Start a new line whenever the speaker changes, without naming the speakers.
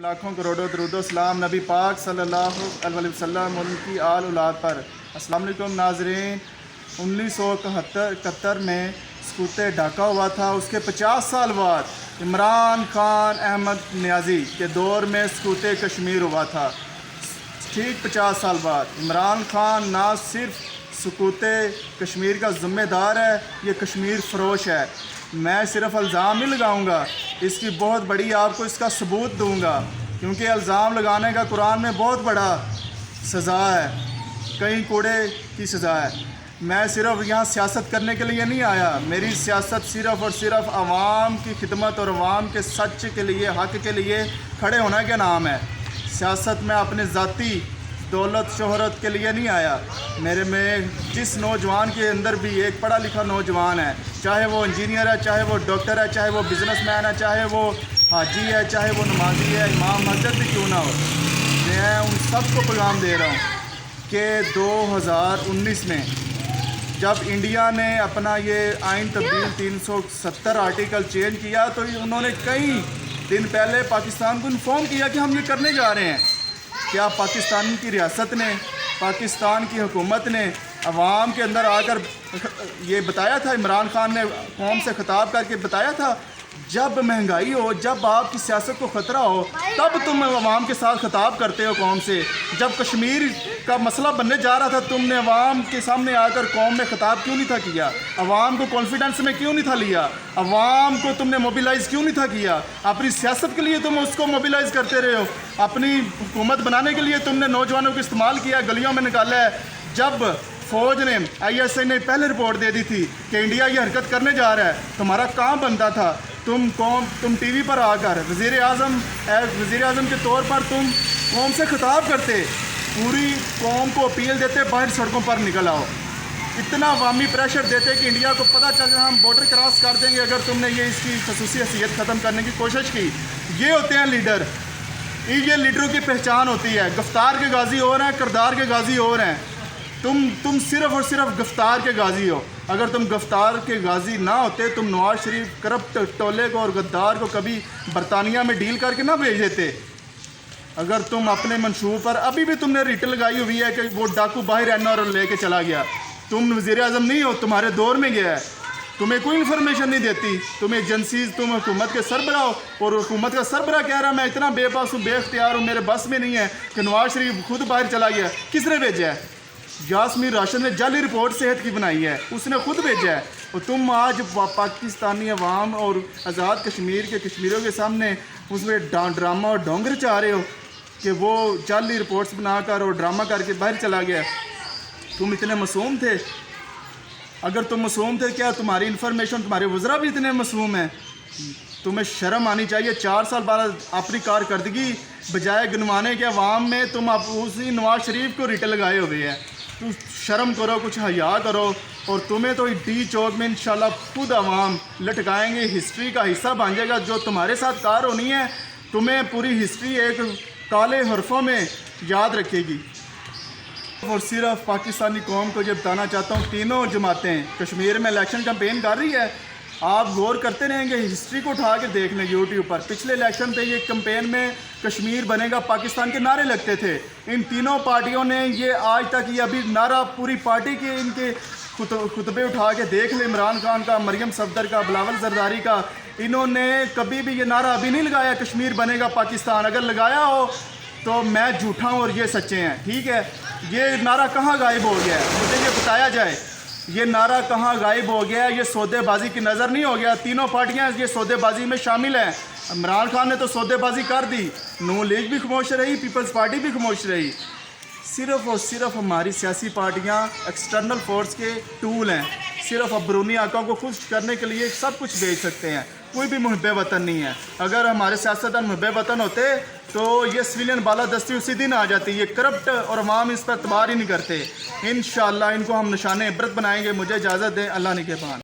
लाखों करोड़ों दरूद सलाम नबी पाक सल्लल्लाहु अलैहि वसल्लम उनकी आल औलाद पर। अस्सलाम वालेकुम नाज़रीन। 1971 में सकूत ढाका हुआ था। उसके 50 साल बाद इमरान खान अहमद नियाज़ी के दौर में सकूत कश्मीर हुआ था। ठीक 50 साल बाद इमरान खान ना सिर्फ सकूत कश्मीर का ज़िम्मेदार है, ये कश्मीर फ़रोश है। मैं सिर्फ इल्ज़ाम नहीं लगाऊंगा, इसकी बहुत बड़ी आपको इसका सबूत दूंगा, क्योंकि इल्ज़ाम लगाने का कुरान में बहुत बड़ा सज़ा है, कई कूड़े की सज़ा है। मैं सिर्फ यहाँ सियासत करने के लिए नहीं आया। मेरी सियासत सिर्फ़ और सिर्फ आवाम की खिदमत और आवाम के सच के लिए, हक़ के लिए खड़े होने के नाम है। सियासत में अपने ज़ाती दौलत शोहरत के लिए नहीं आया। मेरे में जिस नौजवान के अंदर भी एक पढ़ा लिखा नौजवान है, चाहे वो इंजीनियर है, चाहे वो डॉक्टर है, चाहे वो बिज़नेसमैन है, चाहे वो हाजी है, चाहे वो नमाजी है, इमाम मस्जिद भी क्यों ना हो, मैं उन सबको पैगाम दे रहा हूँ कि 2019 में जब इंडिया ने अपना ये आइन तब्दील 370 आर्टिकल चेंज किया, तो उन्होंने कई दिन पहले पाकिस्तान को इन्फॉर्म किया कि हम ये करने जा रहे हैं। क्या पाकिस्तान की रियासत ने, पाकिस्तान की हुकूमत ने अवाम के अंदर आकर ये बताया था? इमरान खान ने कौम से खिताब करके बताया था, जब महंगाई हो, जब आपकी सियासत को ख़तरा हो, तब तुम अवाम के साथ खिताब करते हो कौम से। जब कश्मीर का मसला बनने जा रहा था, तुमने अवाम के सामने आकर कौम में खिताब क्यों नहीं था किया? अवाम को कॉन्फिडेंस में क्यों नहीं था लिया? अवाम को तुमने मोबिलाइज़ क्यों नहीं था किया? अपनी सियासत के लिए तुम उसको मोबिलाइज़ करते रहे हो। अपनी हुकूमत बनाने के लिए तुमने नौजवानों को इस्तेमाल किया, गलियों में निकाला है। जब फ़ौज ने, ISI ने पहले रिपोर्ट दे दी थी कि इंडिया ये हरकत करने जा रहा है, तुम्हारा काम बनता था तुम TV पर आकर वज़ीर आज़म के तौर पर तुम कौम से खिताब करते, पूरी कौम को अपील देते, बाहर सड़कों पर निकल आओ, इतना अवामी प्रेशर देते कि इंडिया को पता चल रहा हम बॉर्डर क्रॉस कर देंगे अगर तुमने ये इसकी खसूसी हैसियत ख़त्म करने की कोशिश की। ये होते हैं लीडर, ये लीडरों की पहचान होती है। गिरफ्तार के गाजी और हैं, किरदार के गाजी और हैं। तुम सिर्फ़ और सिर्फ गिरफ्तार के गाजी हो। अगर तुम गिरफ्तार के गाजी ना होते, तुम नवाज शरीफ करप्ट टोले को और गद्दार को कभी बरतानिया में डील करके ना भेज देते। अगर तुम अपने मंशूब पर, अभी भी तुमने रिट लगाई हुई है कि वो डाकू बाहर NR लेके चला गया। तुम वज़ीर आज़म नहीं हो, तुम्हारे दौर में गया है, तुम्हें कोई इन्फॉर्मेशन नहीं देती। तुम एजेंसीज, तुम हुकूमत के सरबराह हो, और हुकूमत का सरबराह कह रहा मैं इतना बेबस हूँ, बेख्तियार हूँ, मेरे बस में नहीं है कि नवाज शरीफ खुद बाहर चला गया। किसने भेजा है? यास्मीन राशिद ने जाली रिपोर्ट सेहत की बनाई है, उसने खुद भेजा है। और तुम आज पाकिस्तानी अवाम और आज़ाद कश्मीर के कश्मीरियों के सामने उसमें ड्रामा और डोंगर चाह रहे हो कि वो जाली रिपोर्ट्स बनाकर और ड्रामा करके बाहर चला गया। तुम इतने मासूम थे? अगर तुम मासूम थे, क्या तुम्हारी इन्फॉर्मेशन, तुम्हारे वज़रा भी इतने मासूम हैं? तुम्हें शर्म आनी चाहिए। 4 साल बाद अपनी कारकर्दगी बजाय गिनवाने के अवाम में तुम उसी नवाज शरीफ को रिट लगाए हुए हैं। तुम शर्म करो, कुछ हया करो। और तुम्हें तो डी चौक में इंशाल्लाह खुद अवाम लटकाएंगे, हिस्ट्री का हिस्सा बन जाएगा। जो तुम्हारे साथ कार होनी है, तुम्हें पूरी हिस्ट्री एक काले हरफों में याद रखेगी। और सिर्फ पाकिस्तानी कौम को ये बताना चाहता हूँ, तीनों जमातें कश्मीर में इलेक्शन कैंपेन कर रही है। आप गौर करते रहेंगे, हिस्ट्री को उठा के देख लें यूट्यूब पर। पिछले इलेक्शन पे ये कैंपेन में कश्मीर बनेगा पाकिस्तान के नारे लगते थे। इन तीनों पार्टियों ने ये आज तक, ये अभी नारा पूरी पार्टी के इनके खुतबे उठा के देख ले, इमरान खान का, मरियम सफदर का, बिलावल जरदारी का, इन्होंने कभी भी ये नारा अभी नहीं लगाया कश्मीर बनेगा पाकिस्तान। अगर लगाया हो तो मैं झूठा हूँ और ये सच्चे हैं। ठीक है, ये नारा कहाँ गायब हो गया है, मुझे ये बताया जाए। ये नारा कहाँ गायब हो गया है? ये सौदेबाजी की नज़र नहीं हो गया? तीनों पार्टियां ये सौदेबाजी में शामिल हैं। इमरान खान ने तो सौदेबाजी कर दी, नून लीग भी खामोश रही, पीपल्स पार्टी भी खामोश रही। सिर्फ़ और सिर्फ हमारी सियासी पार्टियां एक्सटर्नल फोर्स के टूल हैं। सिर्फ अबरूनी आका को खुश करने के लिए सब कुछ बेच सकते हैं। कोई भी मुहब्बे वतन नहीं है। अगर हमारे सियासतदान मुहब्बे वतन होते तो ये सिविलियन बालादस्ती उसी दिन आ जाती। ये करप्ट और अवाम इस पर एतबार ही नहीं करते। इंशाअल्लाह इनको हम निशाने इबरत बनाएंगे। मुझे इजाज़त दें। अल्लाह निगहबान।